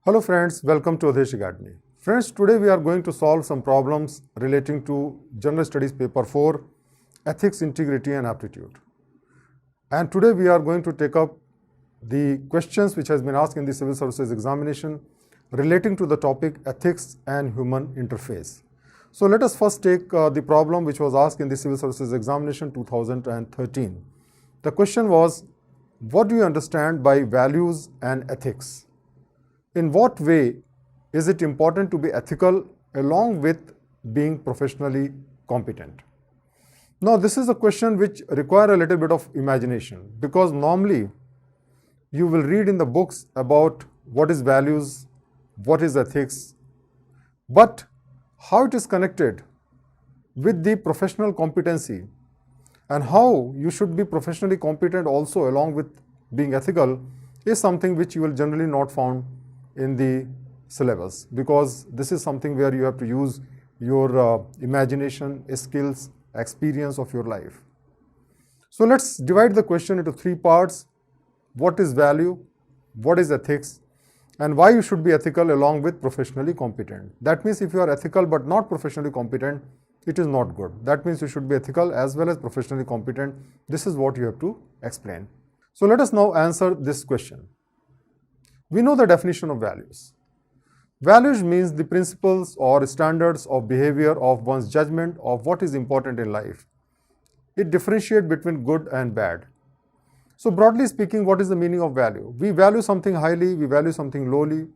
Hello friends, welcome to Awdhesh Academy. Friends, today we are going to solve some problems relating to General Studies Paper 4, Ethics, Integrity and Aptitude. And today we are going to take up the questions which has been asked in the Civil Services examination relating to the topic Ethics and Human Interface. So let us first take the problem which was asked in the Civil Services examination 2013. The question was, what do you understand by values and ethics? In what way is it important to be ethical along with being professionally competent? Now, this is a question which requires a little bit of imagination, because normally you will read in the books about what is values, what is ethics, but how it is connected with the professional competency and how you should be professionally competent also along with being ethical is something which you will generally not find in the syllabus, because this is something where you have to use your imagination, skills, experience of your life. So let's divide the question into three parts. What is value, what is ethics, and why you should be ethical along with professionally competent. That means if you are ethical but not professionally competent, it is not good. That means you should be ethical as well as professionally competent. This is what you have to explain. So let us now answer this question. We know the definition of values. Values means the principles or standards of behavior of one's judgment of what is important in life. It differentiates between good and bad. So broadly speaking, what is the meaning of value? We value something highly, we value something lowly.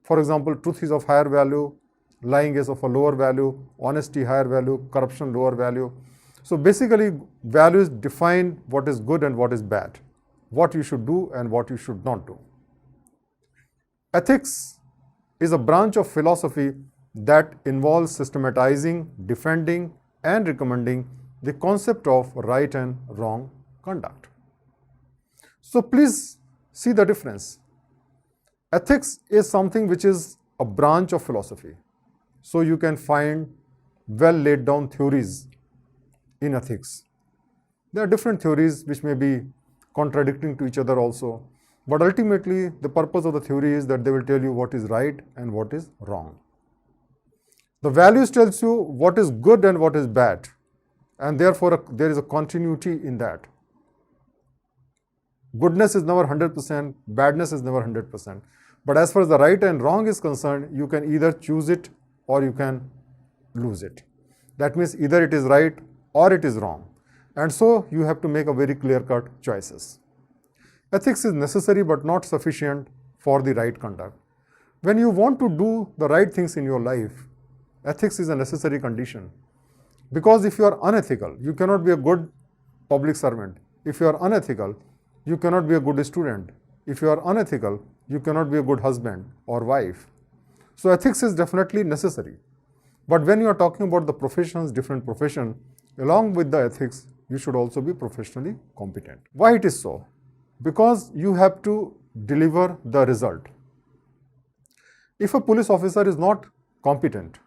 For example, truth is of higher value, lying is of a lower value, honesty higher value, corruption lower value. So basically, values define what is good and what is bad, what you should do and what you should not do. Ethics is a branch of philosophy that involves systematizing, defending, and recommending the concept of right and wrong conduct. So please see the difference. Ethics is something which is a branch of philosophy. So you can find well laid down theories in ethics. There are different theories which may be contradicting to each other also. But ultimately, the purpose of the theory is that they will tell you what is right and what is wrong. The values tells you what is good and what is bad, and therefore there is a continuity in that. Goodness is never 100%, badness is never 100%. But as far as the right and wrong is concerned, you can either choose it or you can lose it. That means either it is right or it is wrong. And so you have to make a very clear-cut choices. Ethics is necessary but not sufficient for the right conduct. When you want to do the right things in your life, ethics is a necessary condition. Because if you are unethical, you cannot be a good public servant. If you are unethical, you cannot be a good student. If you are unethical, you cannot be a good husband or wife. So ethics is definitely necessary. But when you are talking about the professions, different profession, along with the ethics, you should also be professionally competent. Why it is so? Because you have to deliver the result. If a police officer is not competent,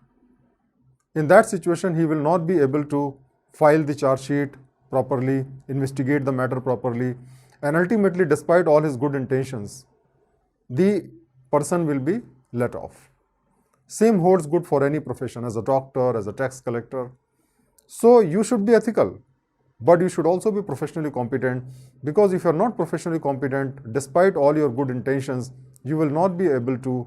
in that situation he will not be able to file the charge sheet properly, investigate the matter properly, and ultimately, despite all his good intentions, the person will be let off. Same holds good for any profession, as a doctor, as a tax collector. So you should be ethical, but you should also be professionally competent, because if you are not professionally competent, despite all your good intentions, you will not be able to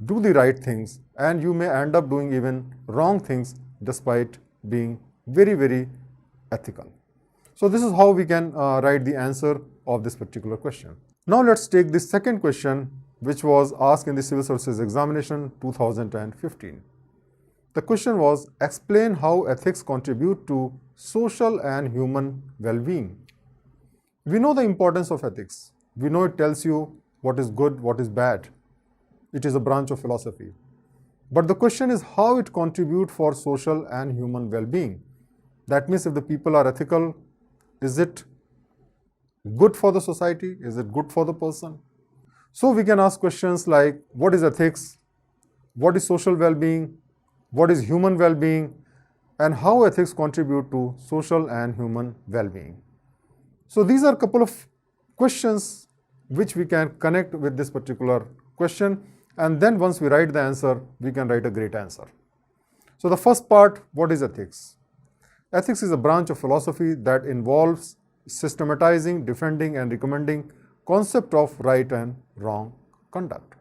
do the right things, and you may end up doing even wrong things despite being very, very ethical. So this is how we can write the answer of this particular question. Now let's take the second question which was asked in the Civil Services examination 2015. The question was, explain how ethics contribute to social and human well-being. We know the importance of ethics. We know it tells you what is good, what is bad. It is a branch of philosophy. But the question is how it contributes for social and human well-being. That means if the people are ethical, is it good for the society? Is it good for the person? So we can ask questions like, what is ethics? What is social well-being? What is human well-being? And how ethics contribute to social and human well-being. So these are a couple of questions which we can connect with this particular question, and then once we write the answer, we can write a great answer. So the first part, what is ethics? Ethics is a branch of philosophy that involves systematizing, defending and recommending concept of right and wrong conduct.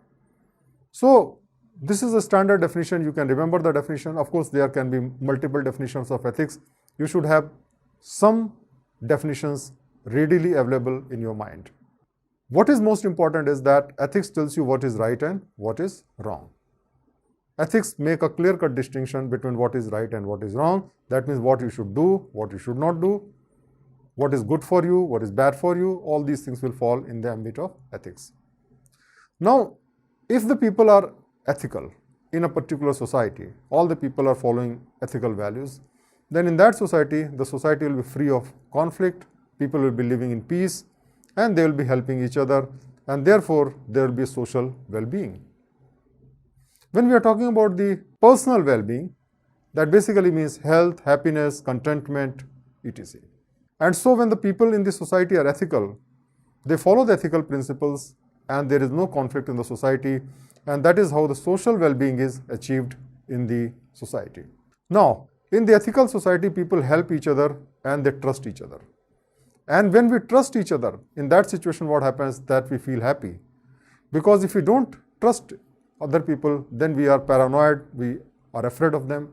So this is a standard definition. You can remember the definition. Of course, there can be multiple definitions of ethics. You should have some definitions readily available in your mind. What is most important is that ethics tells you what is right and what is wrong. Ethics make a clear-cut distinction between what is right and what is wrong. That means what you should do, what you should not do, what is good for you, what is bad for you. All these things will fall in the ambit of ethics. Now, if the people are ethical in a particular society, all the people are following ethical values, then in that society, the society will be free of conflict, people will be living in peace, and they will be helping each other, and therefore there will be social well-being. When we are talking about the personal well-being, that basically means health, happiness, contentment, etc. And so when the people in the society are ethical, they follow the ethical principles and there is no conflict in the society, and that is how the social well-being is achieved in the society. Now, in the ethical society, people help each other and they trust each other. And when we trust each other, in that situation what happens that we feel happy. Because if we don't trust other people, then we are paranoid, we are afraid of them.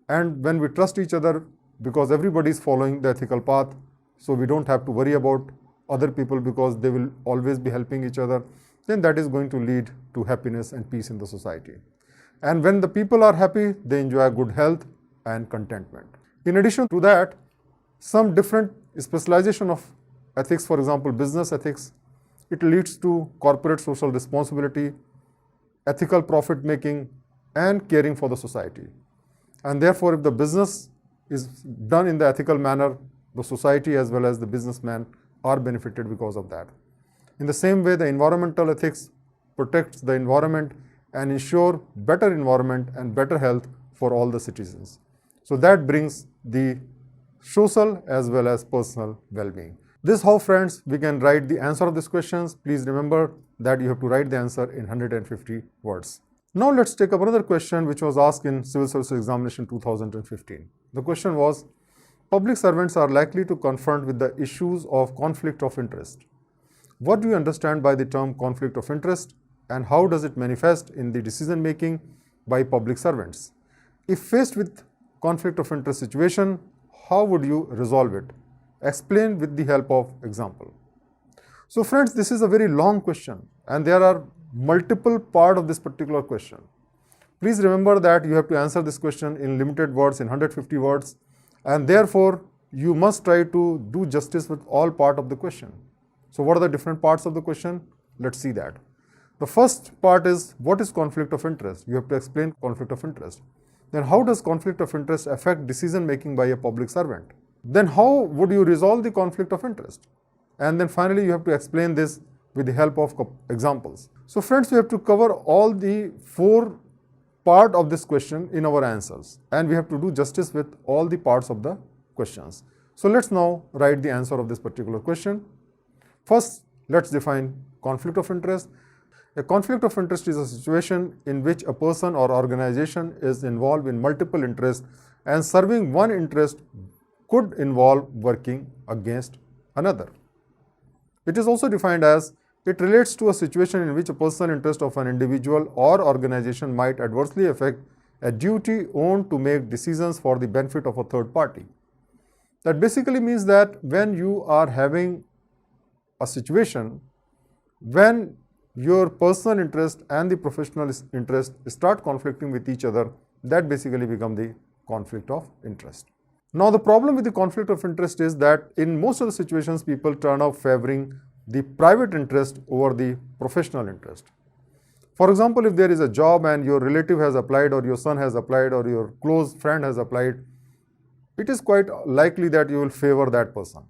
And when we trust each other, because everybody is following the ethical path, so we don't have to worry about other people because they will always be helping each other, then that is going to lead to happiness and peace in the society. And when the people are happy, they enjoy good health and contentment. In addition to that, some different specialization of ethics, for example, business ethics, it leads to corporate social responsibility, ethical profit making, and caring for the society. And therefore, if the business is done in the ethical manner, the society as well as the businessman are benefited because of that. In the same way, the environmental ethics protects the environment and ensure better environment and better health for all the citizens. So that brings the social as well as personal well-being. This is how, friends, we can write the answer of these questions. Please remember that you have to write the answer in 150 words. Now let's take up another question which was asked in Civil Service Examination 2015. The question was, public servants are likely to confront with the issues of conflict of interest. What do you understand by the term conflict of interest, and how does it manifest in the decision making by public servants? If faced with conflict of interest situation, how would you resolve it? Explain with the help of example. So friends, this is a very long question and there are multiple parts of this particular question. Please remember that you have to answer this question in limited words, in 150 words, and therefore you must try to do justice with all parts of the question. So what are the different parts of the question? Let's see that. The first part is, what is conflict of interest? You have to explain conflict of interest. Then how does conflict of interest affect decision making by a public servant? Then how would you resolve the conflict of interest? And then finally you have to explain this with the help of examples. So friends, we have to cover all the 4 parts of this question in our answers, and we have to do justice with all the parts of the questions. So let's now write the answer of this particular question. First, let's define conflict of interest. A conflict of interest is a situation in which a person or organization is involved in multiple interests, and serving one interest could involve working against another. It is also defined as, it relates to a situation in which a personal interest of an individual or organization might adversely affect a duty owed to make decisions for the benefit of a third party. That basically means that when you are having a situation when your personal interest and the professional interest start conflicting with each other, that basically becomes the conflict of interest. Now the problem with the conflict of interest is that in most of the situations people turn out favoring the private interest over the professional interest. For example, if there is a job and your relative has applied, or your son has applied, or your close friend has applied, it is quite likely that you will favor that person,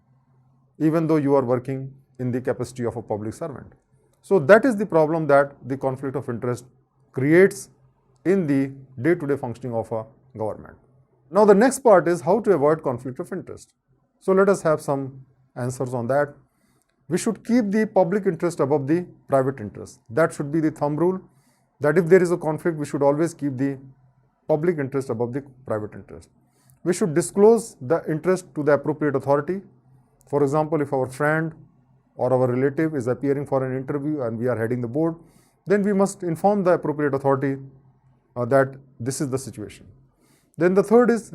even though you are working in the capacity of a public servant. So that is the problem that the conflict of interest creates in the day-to-day functioning of a government. Now the next part is how to avoid conflict of interest. So let us have some answers on that. We should keep the public interest above the private interest. That should be the thumb rule. that if there is a conflict, we should always keep the public interest above the private interest. We should disclose the interest to the appropriate authority. For example, if our friend or our relative is appearing for an interview and we are heading the board, then we must inform the appropriate authority that this is the situation. Then the third is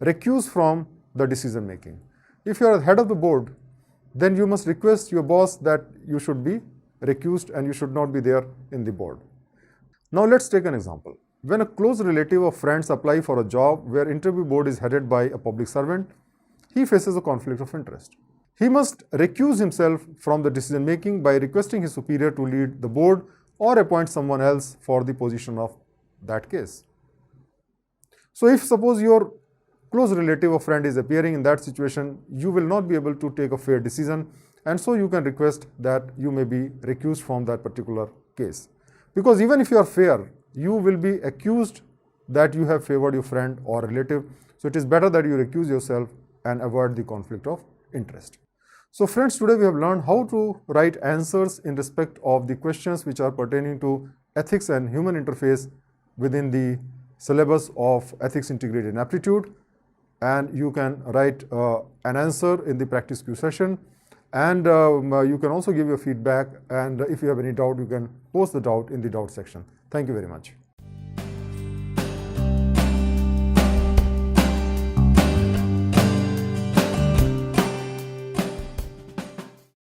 recuse from the decision making. If you are head of the board, then you must request your boss that you should be recused and you should not be there in the board. Now let's take an example. When a close relative or friends apply for a job where interview board is headed by a public servant, he faces a conflict of interest. He must recuse himself from the decision making by requesting his superior to lead the board or appoint someone else for the position of that case. So if suppose your close relative or friend is appearing in that situation, you will not be able to take a fair decision, and so you can request that you may be recused from that particular case. Because even if you are fair, you will be accused that you have favored your friend or relative. So it is better that you recuse yourself and avoid the conflict of interest. So friends, today we have learned how to write answers in respect of the questions which are pertaining to ethics and human interface within the syllabus of Ethics Integrated in Aptitude. And you can write an answer in the practice Q session, and you can also give your feedback, and if you have any doubt, you can post the doubt in the doubt section. Thank you very much.